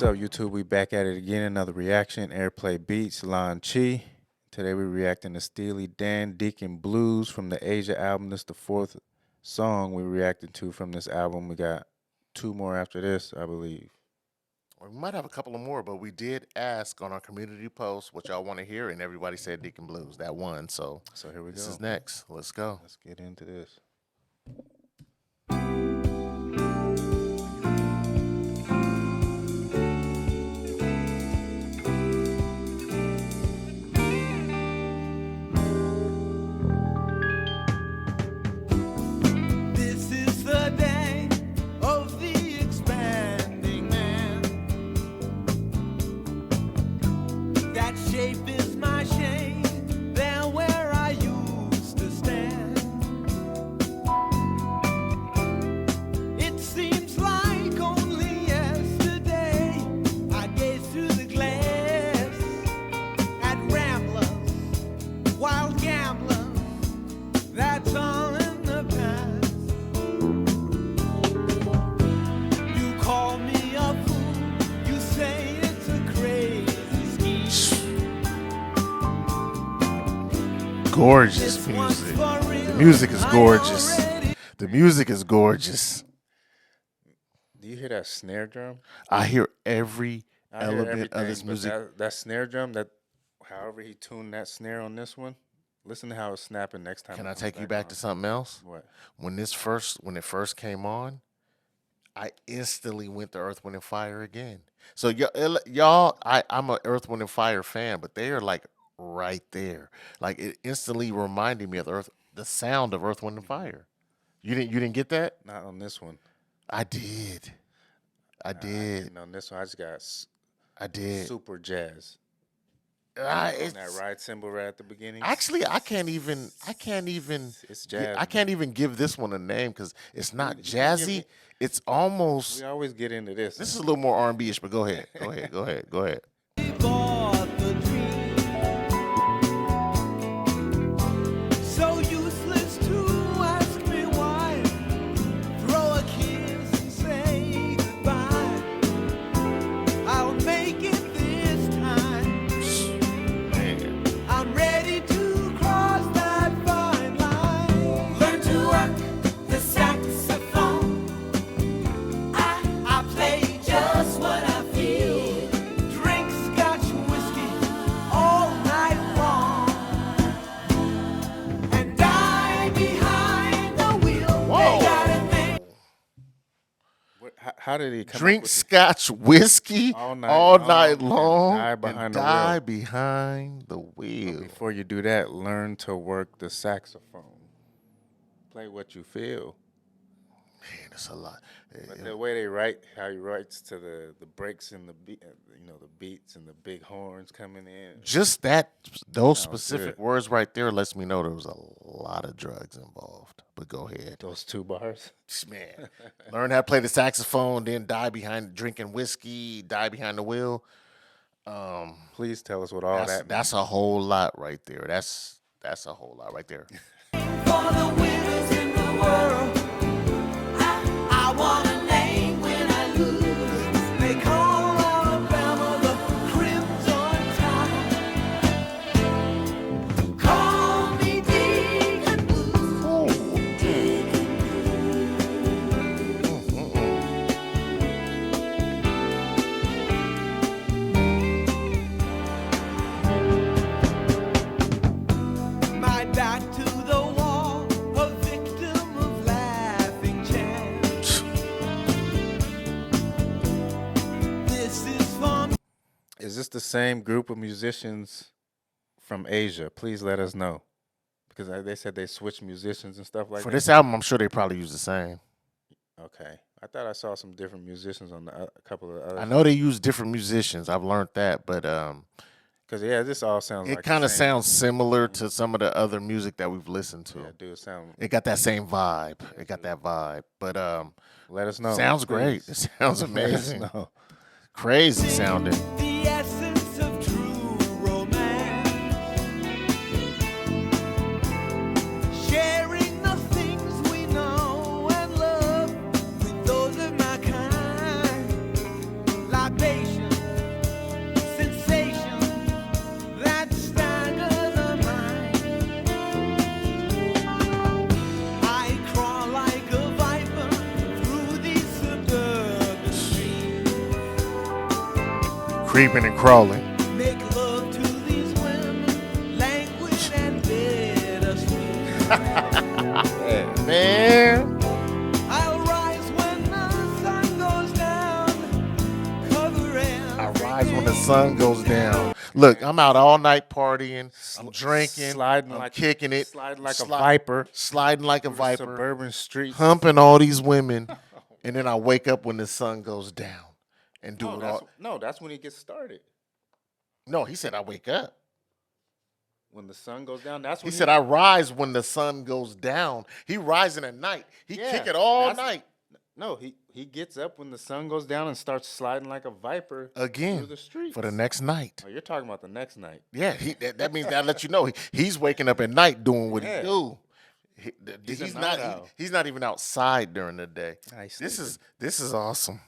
What's up, YouTube? We back at it again. Another reaction. Airplay Beats, Lon Chi. Today we're reacting to Steely Dan, Deacon Blues from the Asia album. This is the fourth song we're reacting to from this album. We got two more after this, I believe. We might have a couple of more, but we did ask on our community post what y'all want to hear, and everybody said Deacon Blues. That one. So here we go. This is next. Let's go. Let's get into this. Shape is my shame, there where I used to stand. It seems like only yesterday I gazed through the glass at ramblers, wild gamblers, that's all in the past. You call me a fool, you say it's a crazy gorgeous music. The music is gorgeous. The music is gorgeous. Do you hear that snare drum? I hear every element of this music. That snare drum, that however he tuned that snare on this one, listen to how it's snapping next time. Can I take you back to something else? What? When it first came on, I instantly went to Earth, Wind, and Fire again. So y'all, I'm an Earth, Wind, and Fire fan, but they are like right there. Like it instantly reminded me of the sound of Earth, Wind, and Fire. You didn't get that? Not on this one. I did. I did. On this one, I just got. I did. Super jazz. It's that ride cymbal right at the beginning. Actually, I can't even. It's jazz. I can't even give this one a name because it's not jazzy. It's almost. We always get into this. This is a little more R&B-ish, but go ahead. Go ahead. How did he drink Scotch whiskey all night long and die behind the wheel? But before you do that, learn to work the saxophone. Play what you feel. Man, that's a lot. But the way they write, how he writes to the breaks and the beat, the beats and the big horns coming in. Just those specific words right there lets me know there was a lot of drugs involved. But go ahead. Those two bars, man. Learn how to play the saxophone, then die behind drinking whiskey, die behind the wheel. Please tell us what all that means. That's a whole lot right there. That's a whole lot right there. For the winners in the world, I want a name when I lose. They call Alabama the Crimson Tide. Call me Deacon Blues. My back to the wall, a victim of laughing chance. This is for me. Is this the same group of musicians from Asia? Please let us know. Because they said they switched musicians and stuff like that. For this album, I'm sure they probably use the same. Okay. I thought I saw some different musicians on a couple of other. I know they use different musicians. I've learned that, but because this all sounds like it kind of sounds similar to some of the other music that we've listened to. Yeah, dude, sound. It got that same vibe. It got that vibe. But let us know. Sounds please. great. It sounds amazing. Let us know. Crazy sounding. The essence of true romance. Sharing the things we know and love with those of my kind. Libation. Creeping and crawling. Make love to these women, languid and bittersweet. Yeah. Man. I'll rise when the sun goes down, covering. I rise when the sun goes down. Look, I'm out all night partying. I'm drinking. sliding I'm like kicking it. sliding like a sli- viper Sliding like a through the viper. suburban streets. Humping all these women. And then I wake up when the sun goes down and do it all. That's when he gets started. No, he said I wake up. When the sun goes down, that's when He said I rise when the sun goes down. He rising at night. He kick it all night. No, he gets up when the sun goes down and starts sliding like a viper Again through the streets for the next night. Oh, you're talking about the next night. Yeah, that means that let you know he's waking up at night doing what he do. He's a He's night not. owl. He's not even outside during the day. Nice. This is awesome.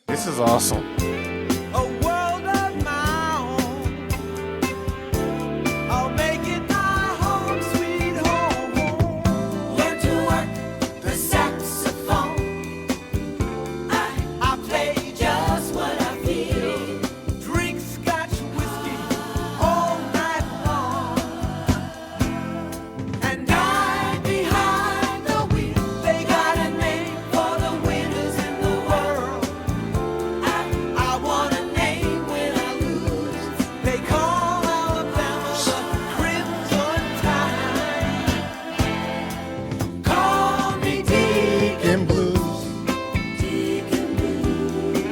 This is awesome. A world of my own. I'll make it my home, sweet home. Learn to work the saxophone. I play just what I feel. Drink Scotch whiskey all night long. And I'm behind the wheel. They got a name for the winners in the world. I want a name when I lose. They call Alabama the Crimson Tide. Call me Deacon Blues. Deacon Blues.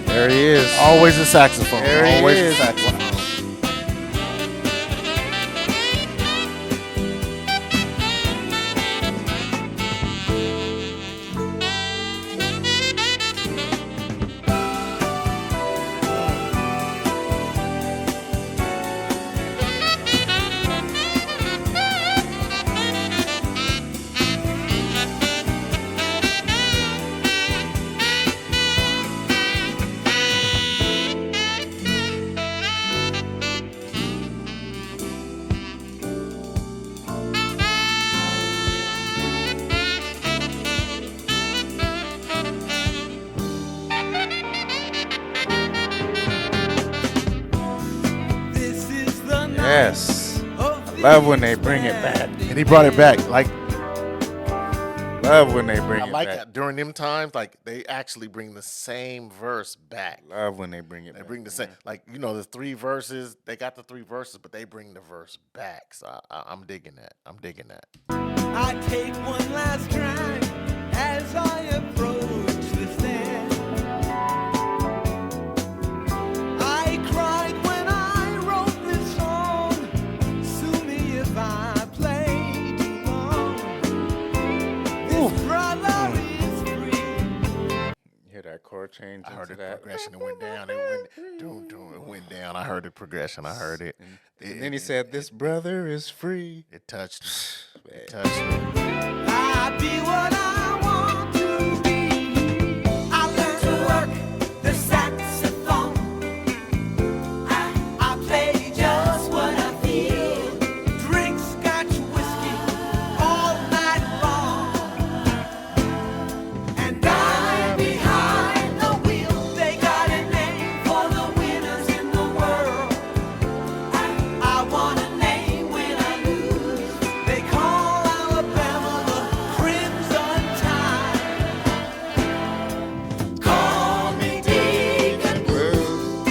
There he is. Always a saxophone. There he Always is. a saxophone. This is the night Yes. of Love when they bring it back. And he brought it back. Like Love when they bring I it like back. that during them times. Like they actually bring the same verse back. Love when they bring it They back. bring the same, like the 3 verses. They got the 3 verses, but they bring the verse back. So I'm digging that. I'm digging that. I take one last drink as I approach the stand. I cried when I wrote this song. Sue me if I play too long. This brother is free. You hear that chord change I heard into the that? progression. It went down. It went doom, doom. It went down. I heard the progression. I heard it. And then he said, "This brother is free." It touched me. It touched me. I be what I want to be. I learned to work the saxophone. I play just what I feel. Drink Scotch whiskey all night long. And I'm behind the wheel. They got a name for the winners in the world. I want a name when I lose. They call Alabama the Crimson Tide. Call me Deacon Blues.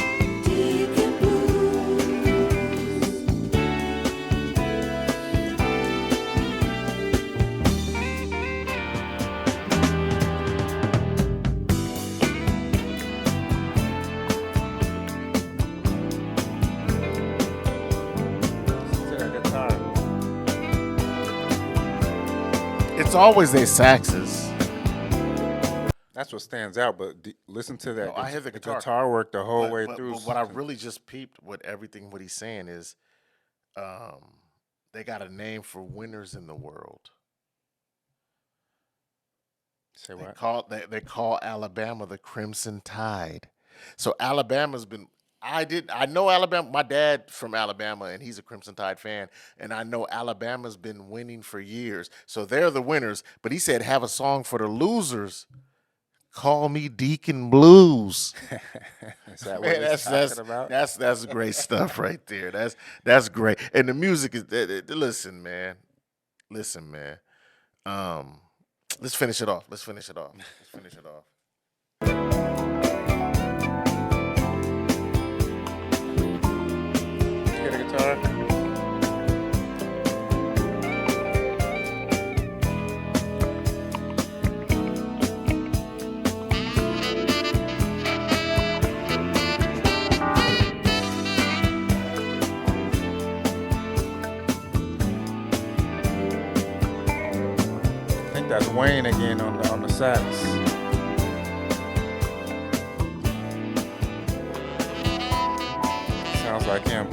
Deacon Blues. To that guitar. It's always their saxes. That's what stands out. But listen to that. No, I hear the guitar. guitar work the whole way But through. what I really just peeped with everything what he's saying is, they got a name for winners in the world. Say They what? call Alabama the Crimson Tide. So Alabama's been. I know Alabama. My dad from Alabama, and he's a Crimson Tide fan, and I know Alabama's been winning for years. So they're the winners. But he said, have a song for the losers. Call me Deacon Blues. Is that what Man, he's talking about? that's great stuff right there. That's great. And the music is. Listen, man. Um, let's finish it off. Let's finish it off. Let's finish it off. Get a guitar. I think that's Wayne again on the sax. Sounds like him.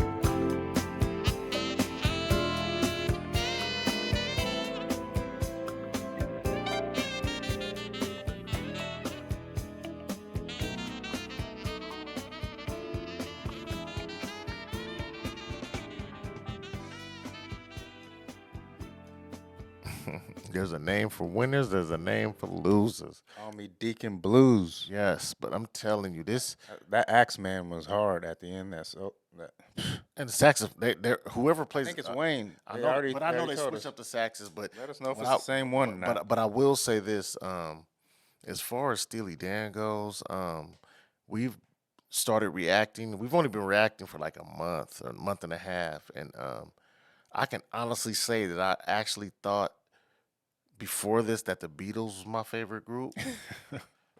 There's a name for winners. There's a name for losers. Call me Deacon Blues. Yes, but I'm telling you this. That axe man was hard at the end. And the saxophone, whoever I plays. think it's Wayne. I They know, already- but I know already they told switch us. up the saxes. But Let us know if but it's the same one or not. But I will say this. As far as Steely Dan goes, we've started reacting. We've only been reacting for like a month and a half, and I can honestly say that I actually thought before this that the Beatles was my favorite group.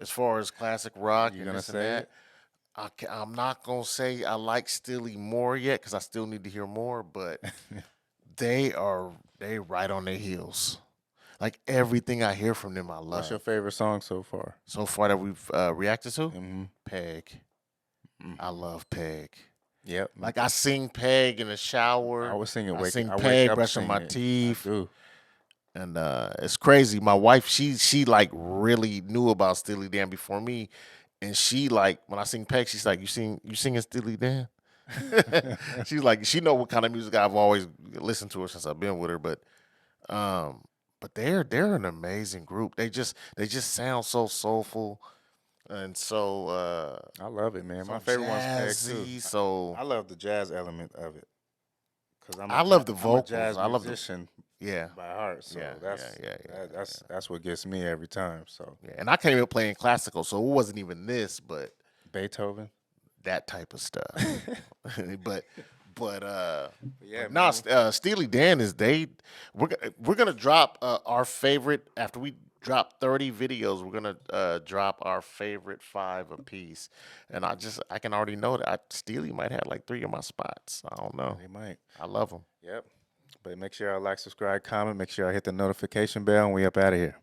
As far as classic rock, You and gonna this and say that. it? I'm not gonna say I like Steely more yet because I still need to hear more, but they right on their heels. Like everything I hear from them, I love. What's your favorite song so far? So far that we've reacted to, Mm-hmm. Peg. I love Peg. Yep. Like I sing Peg in the shower. I was singing I Wake. sing I wake Peg up brushing my singing it. teeth. I do. And it's crazy. My wife, she like really knew about Steely Dan before me, and she like when I sing Peg, she's like, "You singing Steely Dan?" She's like, she know what kind of music I've always listened to her since I've been with her. But they're an amazing group. They just sound so soulful, and so I love it, man. so My favorite one's Peg jazzy. too. So I love the jazz element of it. Cause I love the I'm a vocals. jazz I love the musician yeah. by heart. So Yeah, that's what gets me every time. So Yeah, and I came in playing classical, so it wasn't even this, but Beethoven. that type of stuff. but Yeah, no, man. Steely Dan is we're gonna drop our favorite after we drop 30 videos. We're gonna drop our favorite 5 apiece, and I can already know that Steely might have like 3 of my spots. I don't know. They might. I love them. Yep. But make sure y'all like, subscribe, comment. Make sure y'all hit the notification bell, and we up out of here.